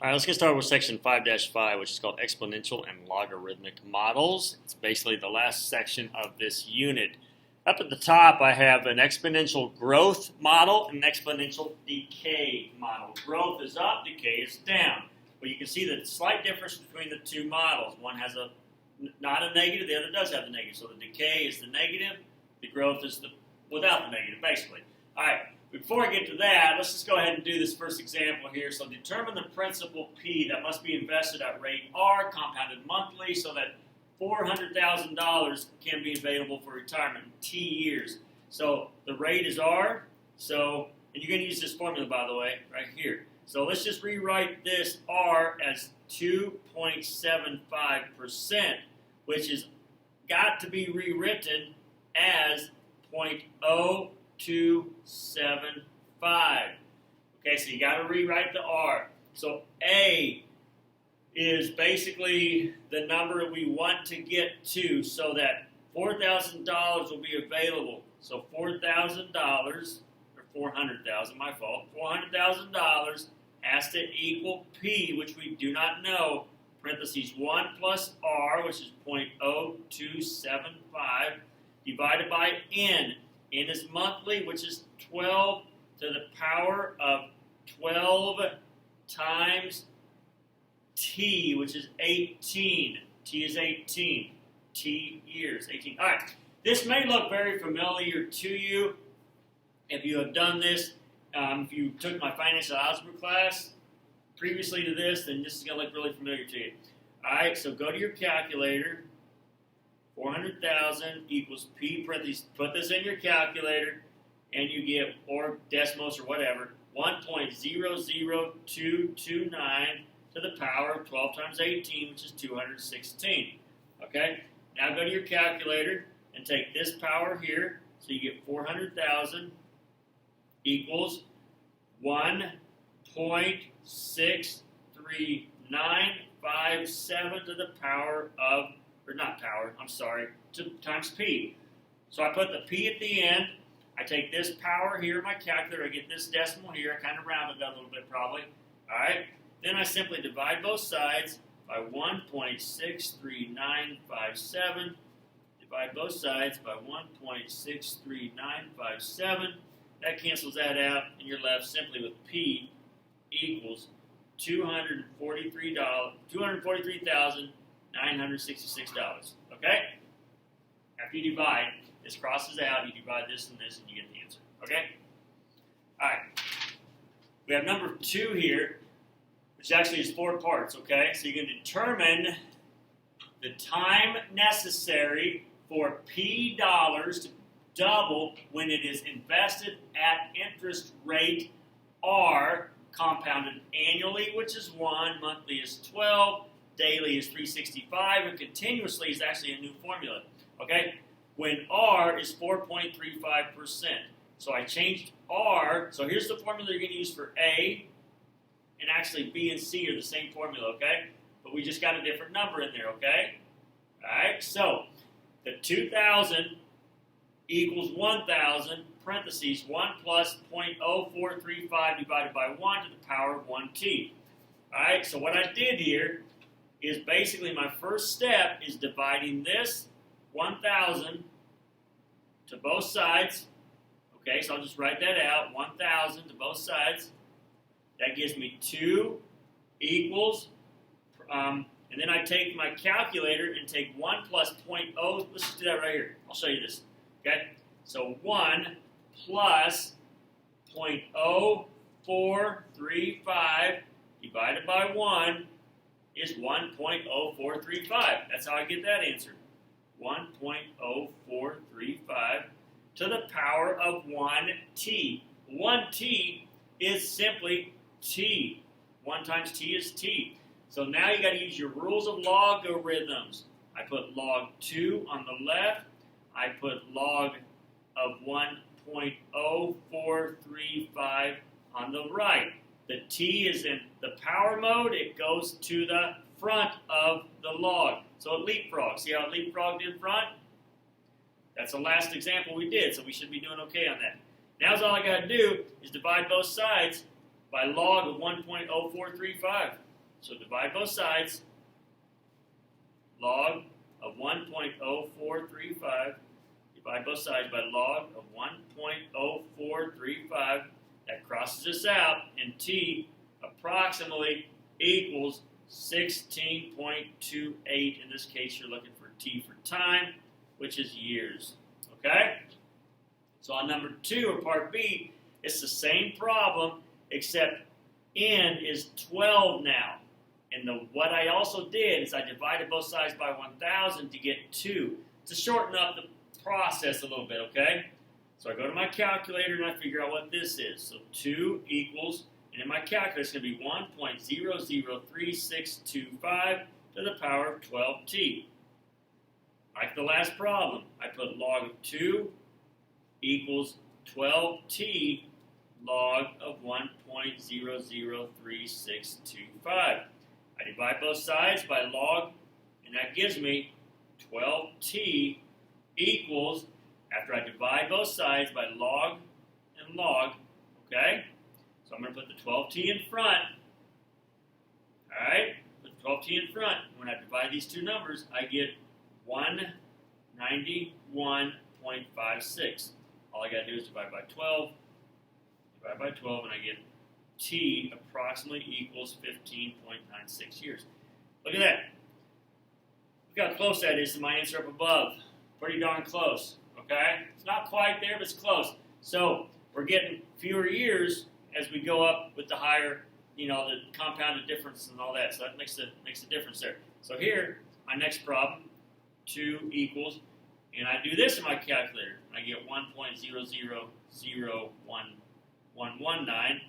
All right, let's get started with section 5-5, which is called exponential and logarithmic models. It's basically the last section of this unit. Up at the top, I have an exponential growth model and an exponential decay model. Growth is up, decay is down. Well, you can see the slight difference between the two models. One has not a negative, the other does have the negative. So the decay is the negative, the growth is without the negative, basically. All right. Before I get to that, let's just go ahead and do this first example here. So determine the principal P that must be invested at rate R, compounded monthly, so that $400,000 can be available for retirement in T years. So the rate is R, and you're going to use this formula, by the way, right here. So let's just rewrite this R as 2.75%, which has got to be rewritten as 0.0275. Okay, so you got to rewrite the R. So A is basically the number we want to get to, so that $4,000 will be available. So $4,000, or $400,000, my fault, $400,000 has to equal P, which we do not know, parentheses 1 plus R, which is 0.0275, divided by N. N is monthly, which is 12 to the power of 12 times T, which is 18. T is 18. T years, 18. All right. This may look very familiar to you if you have done this. If you took my financial algebra class previously to this, then this is going to look really familiar to you. All right, so go to your calculator. 400,000 equals P, parentheses, put this in your calculator, and you get, or decimals or whatever, 1.00229 to the power of 12 times 18, which is 216. Okay? Now go to your calculator and take this power here, so you get 400,000 equals 1.63957 to the power of, or not power, I'm sorry, times P. So I put the P at the end. I take this power here in my calculator. I get this decimal here. I kind of rounded that a little bit probably. All right. Then I simply divide both sides by 1.63957. Divide both sides by 1.63957. That cancels that out, and you're left simply with P equals $243,966. Okay? After you divide, this crosses out, you divide this and this, and you get the answer. Okay? All right. We have number 2 here, which actually is 4 parts, okay? So you can determine the time necessary for P dollars to double when it is invested at interest rate R, compounded annually, which is 1, monthly is 12, daily is 365, and continuously is actually a new formula. Okay? When R is 4.35%. So I changed R. So here's the formula you're going to use for A, and actually B and C are the same formula, okay? But we just got a different number in there, okay? All right, so the 2,000 equals 1,000, parentheses, 1 plus 0.0435 divided by 1 to the power of 1t. All right, so what I did here is basically my first step is dividing this 1,000 to both sides. Okay, so I'll just write that out, 1,000 to both sides. That gives me 2 equals, and then I take my calculator and take 1 plus 0.0, let's just do that right here. I'll show you this. Okay, so 1 plus 0.0435 divided by 1 is 1.0435. That's how I get that answer. 1.0435 to the power of 1t. 1t is simply t. 1 times t is t. So now you got to use your rules of logarithms. I put log 2 on the left. I put log of 1.0435 on the right. The t is in the power mode. It goes to the front of the log. So it leapfrogs. See how it leapfrogged in front? That's the last example we did, so we should be doing okay on that. Now all I got to do is divide both sides by log of 1.0435. So divide both sides. Log of 1.0435. Divide both sides by log of 1.0435. That crosses this out, and t approximately equals 16.28. In this case, you're looking for t for time, which is years. Okay? So on number 2, or part B, it's the same problem, except n is 12 now. And what I also did is I divided both sides by 1,000 to get 2, to shorten up the process a little bit, okay? So I go to my calculator and I figure out what this is. So 2 equals, and in my calculator it's going to be 1.003625 to the power of 12t. Like the last problem, I put log of 2 equals 12t log of 1.003625. I divide both sides by log, and that gives me 12t equals, after I divide both sides by log and log, okay? So I'm going to put the 12t in front, all right? Put the 12t in front. When I divide these two numbers, I get 191.56. All I got to do is divide by 12, and I get t approximately equals 15.96 years. Look at that. Look how close that is to my answer up above. Pretty darn close, okay? It's not quite there, but it's close. So we're getting fewer years as we go up with the higher, the compounded difference and all that. So that makes a difference there. So here, my next problem, 2 equals, and I do this in my calculator. I get 1.000119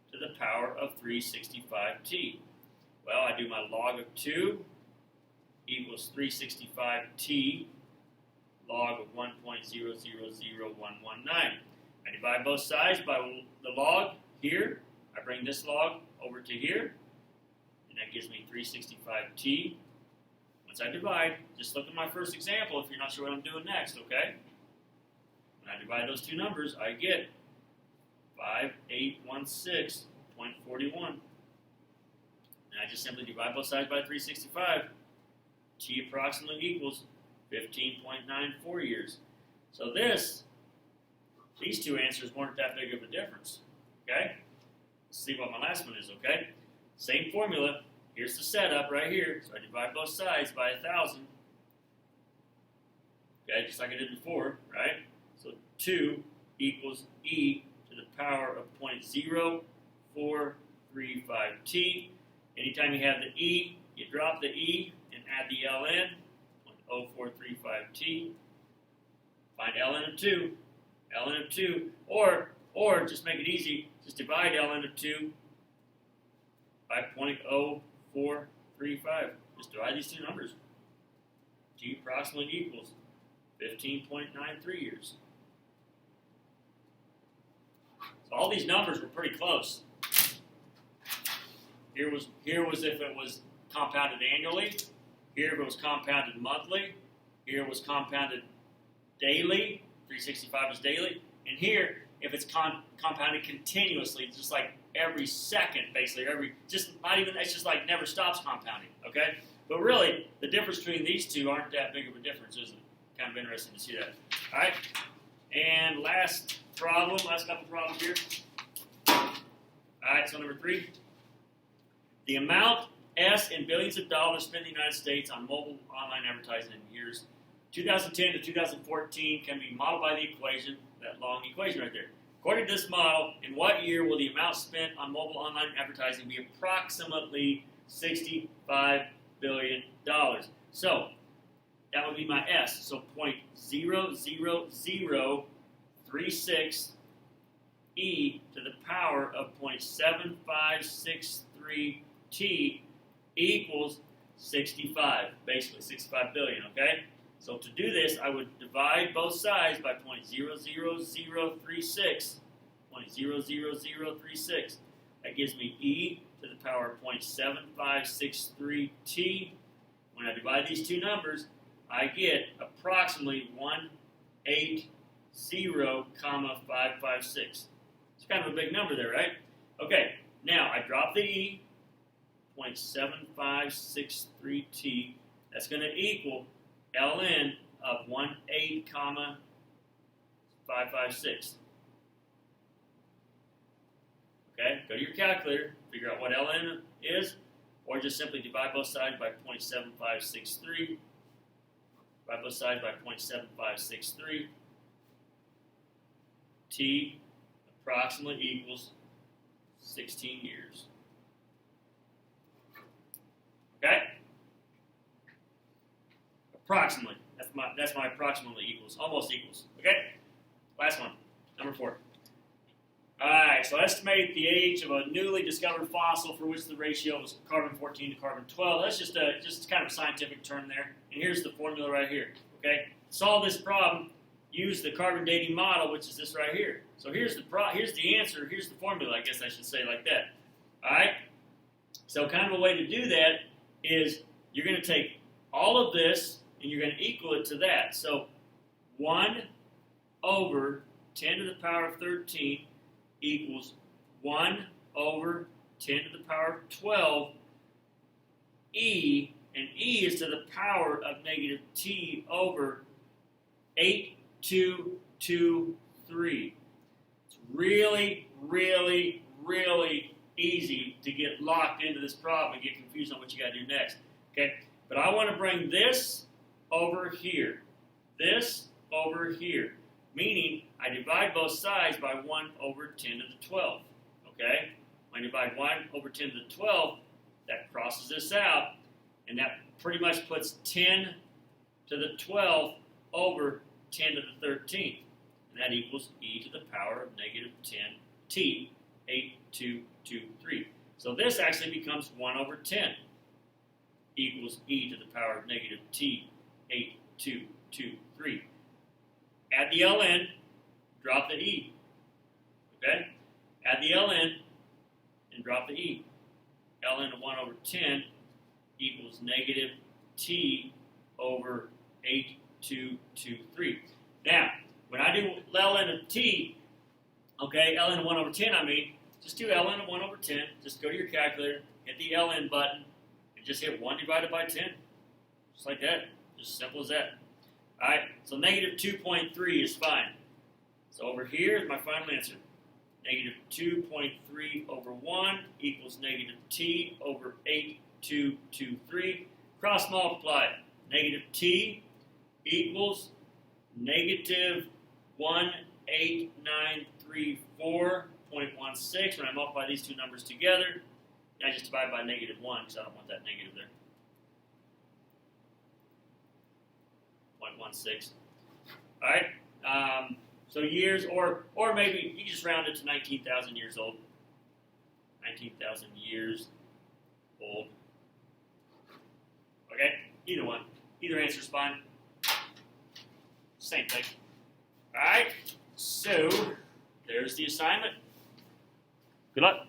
to the power of 365t. Well, I do my log of 2 equals 365t log of 1.000119. I divide both sides by the log here. I bring this log over to here, and that gives me 365t. Once I divide, just look at my first example if you're not sure what I'm doing next, okay? When I divide those two numbers, I get 5816.41. And I just simply divide both sides by 365. T approximately equals 15.94 years. So these two answers weren't that big of a difference, okay? Let's see what my last one is, okay? Same formula. Here's the setup right here. So I divide both sides by 1,000. Okay, just like I did before, right? So 2 equals e to the power of 0.0435t. Anytime you have the e, you drop the e and add the ln, 0.0435t. Find ln of 2. ln of 2, or just make it easy, just divide ln of 2 by 0.0435. Just divide these two numbers. T approximately equals 15.93 years. So all these numbers were pretty close. Here was if it was compounded annually. Here if it was compounded monthly. Here it was compounded daily. 365 is daily. And here, if it's compounded continuously, just like every second, basically, it's just like never stops compounding, okay? But really, the difference between these two aren't that big of a difference, is it? Kind of interesting to see that. All right, and last couple problems here. All right, so number 3. The amount S in billions of dollars spent in the United States on mobile online advertising in years 2010 to 2014 can be modeled by the equation, that long equation right there. According to this model, in what year will the amount spent on mobile online advertising be approximately $65 billion? So, that would be my S. So 0.00036 e to the power of 0.7563 t equals 65, basically 65 billion, okay? So to do this, I would divide both sides by 0.00036. That gives me e to the power of 0.7563 t. When I divide these two numbers, I get approximately 180,556. It's kind of a big number there, right? Okay, now I drop the e, 0.7563t. That's going to equal ln of 18,556. Okay, go to your calculator, figure out what ln is, or just simply divide both sides by 0.7563. Divide both sides by 0.7563. T approximately equals 16 years. Okay? Approximately. That's my approximately equals. Almost equals. Okay? Last one. Number 4. Alright, so estimate the age of a newly discovered fossil for which the ratio is carbon-14 to carbon-12. That's just kind of a scientific term there. And here's the formula right here. Okay? To solve this problem, use the carbon dating model, which is this right here. So here's the answer. Here's the formula, I guess I should say like that. Alright? So kind of a way to do that is you're going to take all of this and you're going to equal it to that. So 1 over 10 to the power of 13 equals 1 over 10 to the power of 12 e, and e is to the power of negative t over 8,223. It's really, really, really easy to get locked into this problem and get confused on what you got to do next. Okay, but I want to bring this over here, this over here, meaning I divide both sides by 1 over 10 to the 12. Okay, when I divide 1 over 10 to the 12, that crosses this out, and that pretty much puts 10 to the 12 over 10 to the 13, and that equals e to the power of negative 10t, 8,223. So this actually becomes 1 over 10 equals e to the power of negative t, 8,223. Add the ln, drop the e. Okay? Add the ln and drop the e. ln of 1 over 10 equals negative t over 8,223. Now, when I do ln of t, okay, ln of 1 over 10, just do ln of 1 over 10. Just go to your calculator, hit the ln button, and just hit 1 divided by 10. Just like that. Just simple as that. All right, so negative 2.3 is fine. So over here is my final answer. Negative 2.3 over 1 equals negative t over 8,223. Cross multiply. Negative t equals negative 18934.16. When I multiply these two numbers together, I just divide by negative 1 because I don't want that negative there. 0.16. All right. So years, or maybe you just round it to 19,000 years old. 19,000 years old. Okay. Either one. Either answer is fine. Same thing. All right. So there's the assignment. Good luck.